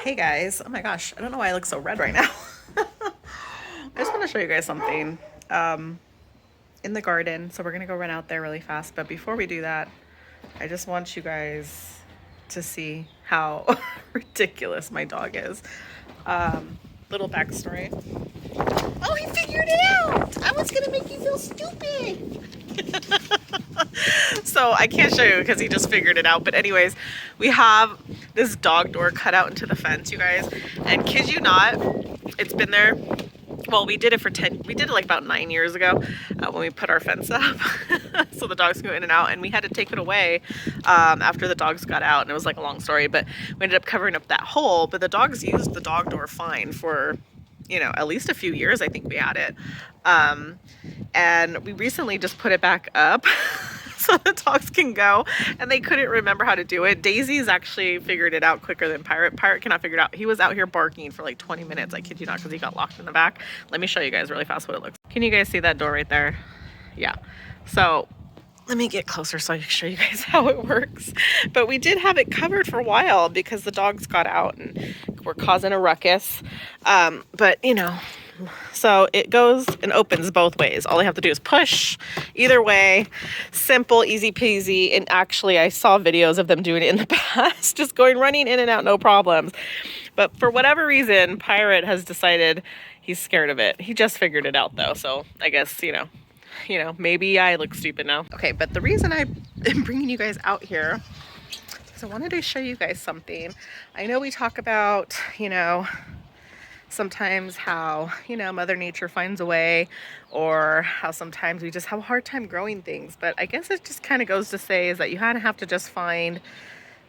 Hey guys, oh my gosh, I don't know why I look so red right now. I just want to show you guys something in the garden. So we're gonna go run out there really fast. But before we do that, I just want you guys to see how ridiculous my dog is. Little backstory. Oh, he figured it out! I was gonna make you feel stupid. So I can't show you because he just figured it out. But anyways, we have this dog door cut out into the fence, you guys. And kid you not, it's been there. Well, we did it like about 9 years ago when we put our fence up. So the dogs go in and out, and we had to take it away after the dogs got out. And it was like a long story, but we ended up covering up that hole. But the dogs used the dog door fine for, at least a few years. I think we had it. And we recently just put it back up so the dogs can go, and they couldn't remember how to do it. Daisy's actually figured it out quicker than Pirate. Pirate cannot figure it out. He was out here barking for like 20 minutes. I kid you not, because he got locked in the back. Let me show you guys really fast what it looks like. Can you guys see that door right there? Yeah. So let me get closer so I can show you guys how it works. But we did have it covered for a while because the dogs got out and were causing a ruckus. But so it goes and opens both ways. All I have to do is push either way. Simple, easy peasy. And actually, I saw videos of them doing it in the past, just going running in and out, no problems. But for whatever reason, Pirate has decided he's scared of it. He just figured it out though. So I guess, maybe I look stupid now. Okay, but the reason I am bringing you guys out here is I wanted to show you guys something. I know we talk about, sometimes how, Mother Nature finds a way, or how sometimes we just have a hard time growing things. But I guess it just kind of goes to say is that you kind of have to just find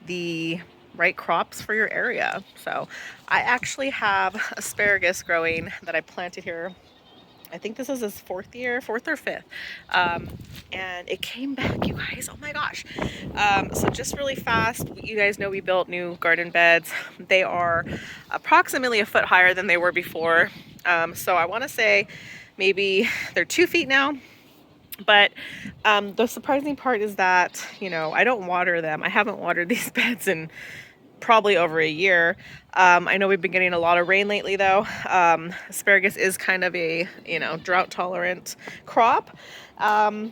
the right crops for your area. So I actually have asparagus growing that I planted here. I think this is his fourth or fifth. And it came back, you guys. Oh my gosh. So just really fast, you guys know we built new garden beds. They are approximately a foot higher than they were before. So I want to say maybe they're 2 feet now. But the surprising part is that, I don't water them. I haven't watered these beds in probably over a year. I know we've been getting a lot of rain lately though. Asparagus is kind of a, drought tolerant crop,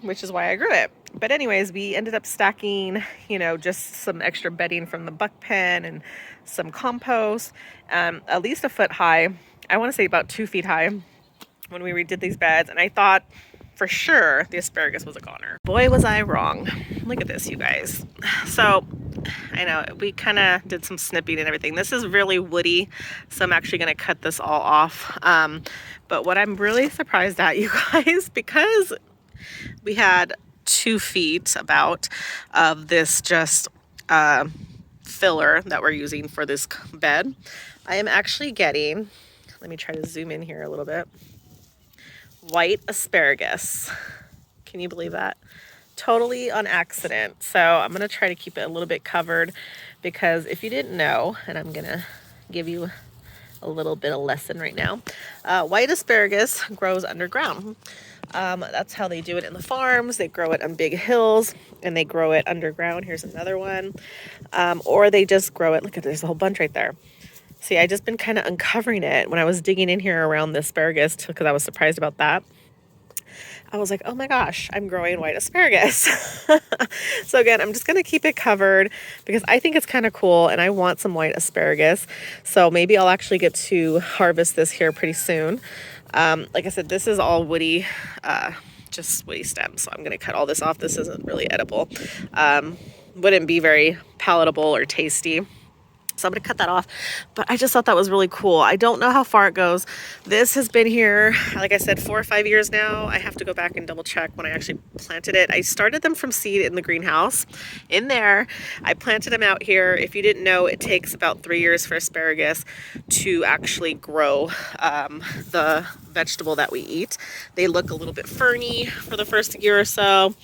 which is why I grew it. But anyways, we ended up stacking, just some extra bedding from the buck pen and some compost, at least a foot high. I want to say about 2 feet high when we redid these beds. And I thought for sure the asparagus was a goner. Boy, was I wrong. Look at this, you guys. So I know we kind of did some snipping and everything. This is really woody, so I'm actually going to cut this all off. But what I'm really surprised at, you guys, because we had 2 feet about of this just filler that we're using for this bed, I am actually getting, let me try to zoom in here a little bit, white asparagus. Can you believe that? Totally on accident. So I'm going to try to keep it a little bit covered, because if you didn't know, and I'm going to give you a little bit of lesson right now, white asparagus grows underground. That's how they do it in the farms. They grow it on big hills and they grow it underground. Here's another one. Or they just grow it. Look at, there's a whole bunch right there. See, I just been kind of uncovering it when I was digging in here around the asparagus, because I was surprised about that. I was like, oh my gosh, I'm growing white asparagus. So again, I'm just going to keep it covered because I think it's kind of cool and I want some white asparagus. So maybe I'll actually get to harvest this here pretty soon. Like I said, this is all woody, just woody stems. So I'm going to cut all this off. This isn't really edible. Wouldn't be very palatable or tasty. So I'm going to cut that off, but I just thought that was really cool. I don't know how far it goes. This has been here, like I said, 4 or 5 years now. I have to go back and double check when I actually planted it. I started them from seed in the greenhouse in there. I planted them out here. If you didn't know, it takes about 3 years for asparagus to actually grow the vegetable that we eat. They look a little bit ferny for the first year or so.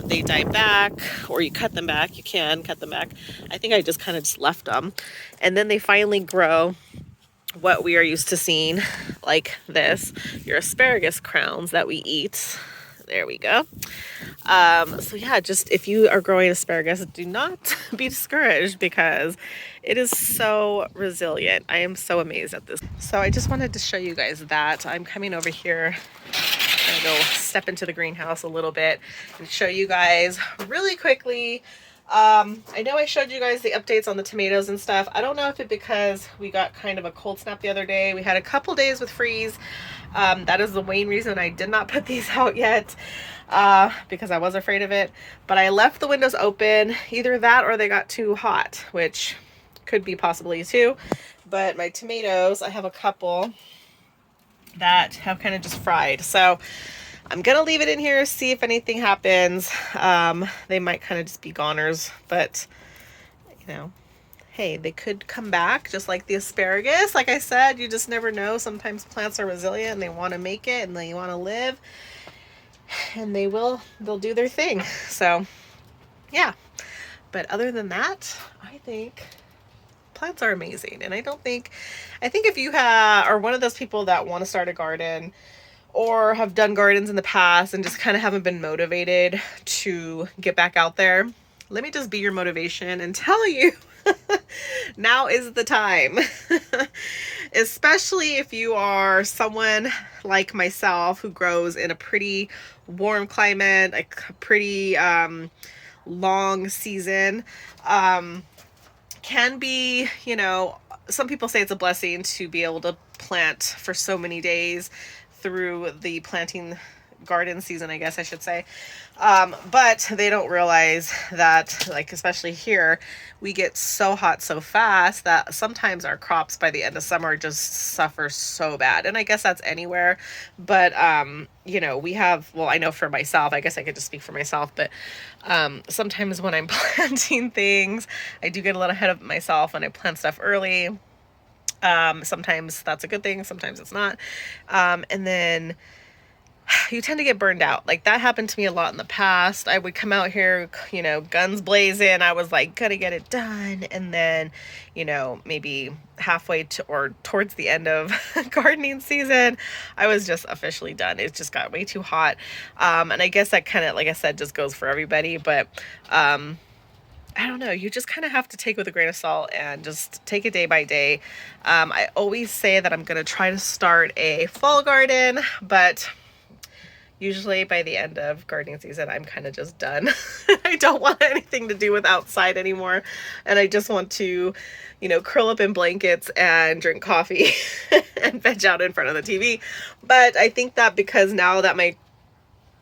They die back, or you cut them back. You can cut them back. I think I just kind of left them. And then they finally grow what we are used to seeing, like this, your asparagus crowns that we eat. There we go. So yeah, just if you are growing asparagus, do not be discouraged because it is so resilient. I am so amazed at this. So I just wanted to show you guys that. I'm coming over here. I'm gonna go step into the greenhouse a little bit and show you guys really quickly. I know I showed you guys the updates on the tomatoes and stuff. I don't know if it's because we got kind of a cold snap the other day. We had a couple days with freeze. That is the main reason I did not put these out yet, because I was afraid of it. But I left the windows open. Either that or they got too hot, which could be possibly too. But my tomatoes, I have a couple that have kind of just fried. So I'm gonna leave it in here, see if anything happens. They might kind of just be goners, but you know, hey, they could come back just like the asparagus. Like I said, you just never know. Sometimes plants are resilient and they want to make it and they want to live, and they'll do their thing. So yeah, but other than that, I think plants are amazing. And I think if you are one of those people that want to start a garden or have done gardens in the past and just kind of haven't been motivated to get back out there, let me just be your motivation and tell you now is the time. Especially if you are someone like myself who grows in a pretty warm climate, like a pretty long season. Can be, you know, some people say it's a blessing to be able to plant for so many days through the planting garden season, I guess I should say. But they don't realize that, like, especially here, we get so hot so fast that sometimes our crops by the end of summer just suffer so bad. And I guess that's anywhere. But, you know, we have, well, I know for myself, I guess I could just speak for myself, but sometimes when I'm planting things, I do get a little ahead of myself when I plant stuff early. Sometimes that's a good thing, sometimes it's not. And then you tend to get burned out. Like that happened to me a lot in the past. I would come out here, you know, guns blazing. I was like, gonna get it done. And then, you know, maybe halfway to or towards the end of gardening season, I was just officially done. It just got way too hot. And I guess that kind of, like I said, just goes for everybody. But I don't know, you just kind of have to take with a grain of salt and just take it day by day. I always say that I'm going to try to start a fall garden, but usually by the end of gardening season, I'm kind of just done. I don't want anything to do with outside anymore. And I just want to, you know, curl up in blankets and drink coffee and veg out in front of the TV. But I think that because now that my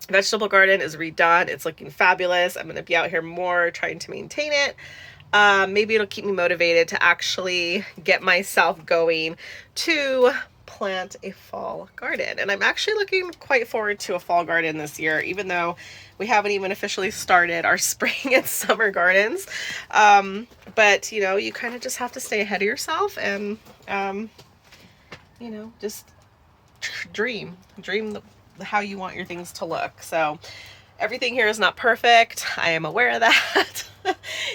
vegetable garden is redone, it's looking fabulous, I'm going to be out here more trying to maintain it. Maybe it'll keep me motivated to actually get myself going to plant a fall garden. And I'm actually looking quite forward to a fall garden this year, even though we haven't even officially started our spring and summer gardens. But you know, you kind of just have to stay ahead of yourself and you know, just dream how you want your things to look. So everything here is not perfect. I am aware of that.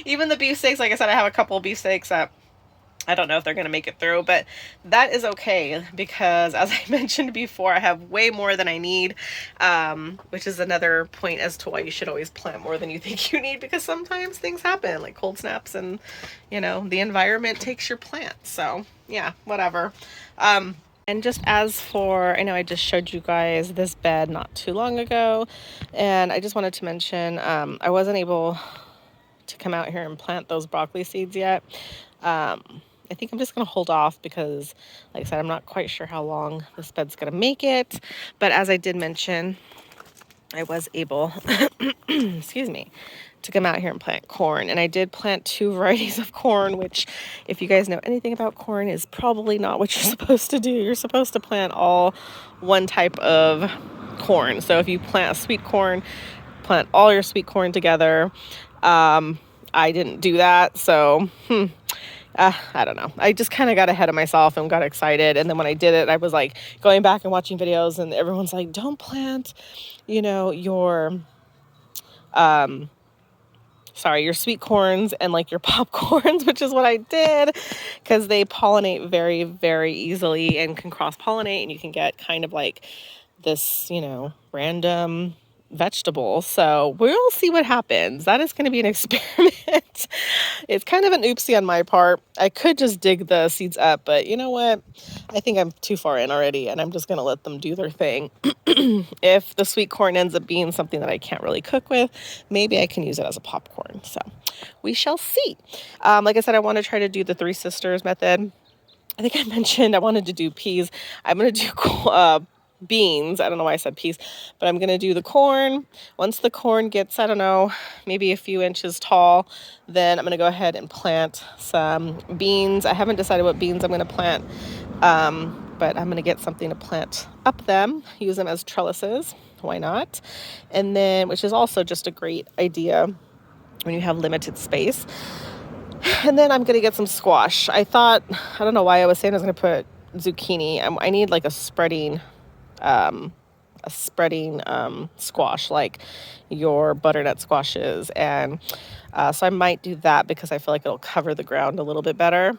Even the beefsteaks, like I said, I have a couple of beefsteaks that I don't know if they're going to make it through, but that is okay because, as I mentioned before, I have way more than I need, which is another point as to why you should always plant more than you think you need, because sometimes things happen like cold snaps and, you know, the environment takes your plants. So yeah, whatever. And just as for, I know I just showed you guys this bed not too long ago, and I just wanted to mention, I wasn't able to come out here and plant those broccoli seeds yet. I think I'm just going to hold off because, like I said, I'm not quite sure how long this bed's going to make it. But as I did mention, I was able, excuse me, to come out here and plant corn. And I did plant 2 varieties of corn, which, if you guys know anything about corn, is probably not what you're supposed to do. You're supposed to plant all one type of corn. So if you plant a sweet corn, plant all your sweet corn together. I didn't do that. So, I don't know. I just kind of got ahead of myself and got excited. And then when I did it, I was like going back and watching videos, and everyone's like, don't plant, you know, your sweet corns and like your popcorns, which is what I did, because they pollinate very, very easily and can cross pollinate, and you can get kind of like this, you know, random vegetable. So we'll see what happens. That is going to be an experiment. It's kind of an oopsie on my part. I could just dig the seeds up, but you know what? I think I'm too far in already, and I'm just going to let them do their thing. If the sweet corn ends up being something that I can't really cook with, maybe I can use it as a popcorn. So we shall see. Like I said, I want to try to do the Three Sisters method. I think I mentioned I wanted to do peas. I'm going to do beans. I don't know why I said peas, but I'm going to do the corn. Once the corn gets, I don't know, maybe a few inches tall, then I'm going to go ahead and plant some beans. I haven't decided what beans I'm going to plant, but I'm going to get something to plant up them, use them as trellises. Why not? And then, which is also just a great idea when you have limited space. And then I'm going to get some squash. I don't know why I was saying I was going to put zucchini. I need like a spreading squash, like your butternut squashes. And so I might do that because I feel like it'll cover the ground a little bit better.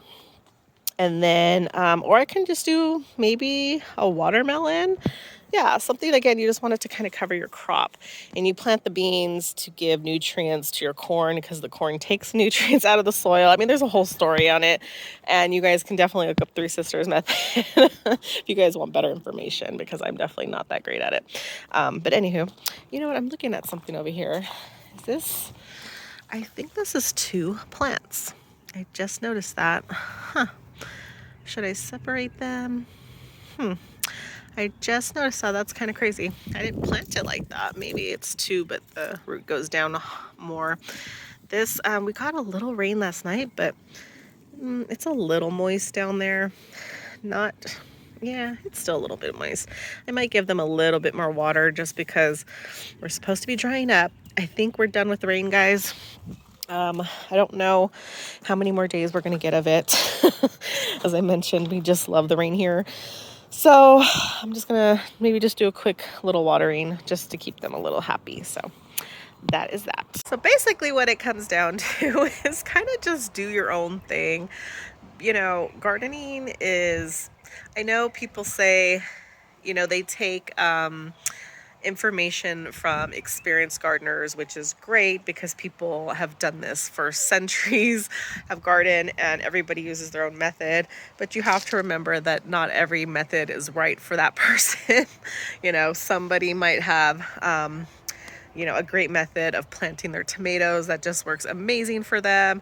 And then, or I can just do maybe a watermelon. Yeah, something, again, you just want it to kind of cover your crop. And you plant the beans to give nutrients to your corn because the corn takes nutrients out of the soil. I mean, there's a whole story on it. And you guys can definitely look up Three Sisters method if you guys want better information, because I'm definitely not that great at it. But anywho, you know what? I'm looking at something over here. I think this is 2 plants. I just noticed that. Huh. Should I separate them? I just noticed that. That's kind of crazy. I didn't plant it like that. Maybe it's 2, but the root goes down more. This, we got a little rain last night, but it's a little moist down there. It's still a little bit moist. I might give them a little bit more water just because we're supposed to be drying up. I think we're done with the rain, guys. I don't know how many more days we're going to get of it. As I mentioned, we just love the rain here. So I'm just going to maybe just do a quick little watering just to keep them a little happy. So that is that. So basically what it comes down to is kind of just do your own thing. You know, gardening is, I know people say, you know, they take information from experienced gardeners, which is great because people have done this for centuries, have gardened, and everybody uses their own method. But you have to remember that not every method is right for that person. You know, somebody might have a great method of planting their tomatoes that just works amazing for them,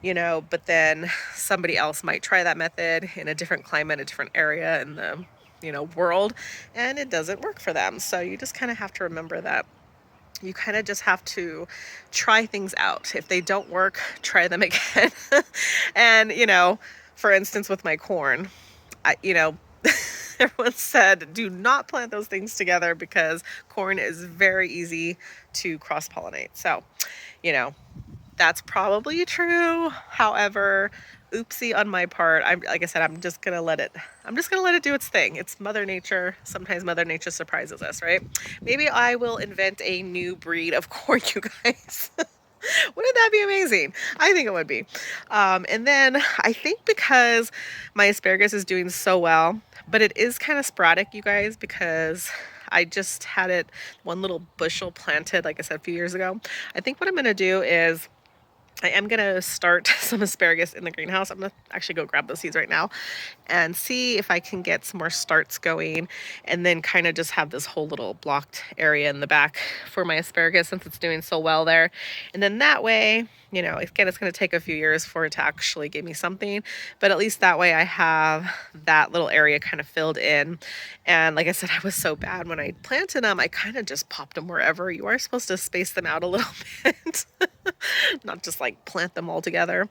but then somebody else might try that method in a different climate, a different area in the world, and it doesn't work for them. So you just kind of have to remember that you kind of just have to try things out. If they don't work, try them again. And for instance, with my corn, everyone said do not plant those things together because corn is very easy to cross-pollinate. So that's probably true. However, oopsie on my part. Like I said, I'm just gonna let it do its thing. It's Mother Nature. Sometimes Mother Nature surprises us, right? Maybe I will invent a new breed of corn, you guys. Wouldn't that be amazing? I think it would be. And then I think because my asparagus is doing so well, but it is kind of sporadic, you guys, because I just had it one little bushel planted, like I said, a few years ago. I think what I'm gonna do is I am going to start some asparagus in the greenhouse. I'm going to actually go grab those seeds right now and see if I can get some more starts going, and then kind of just have this whole little blocked area in the back for my asparagus since it's doing so well there. And then that way, again, it's going to take a few years for it to actually give me something, but at least that way I have that little area kind of filled in. And like I said, I was so bad when I planted them. I kind of just popped them wherever. You are supposed to space them out a little bit, not just like plant them all together.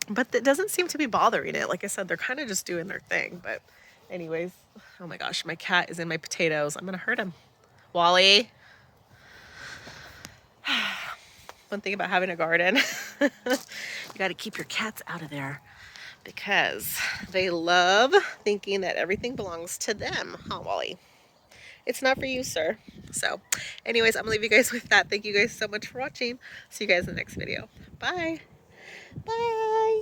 But it doesn't seem to be bothering it. Like I said, they're kind of just doing their thing. But anyways, oh my gosh, my cat is in my potatoes. I'm going to hurt him. Wally. One thing about having a garden, you got to keep your cats out of there because they love thinking that everything belongs to them. Huh, Wally? It's not for you, sir. So anyways, I'm gonna leave you guys with that. Thank you guys so much for watching. See you guys in the next video. Bye. Bye.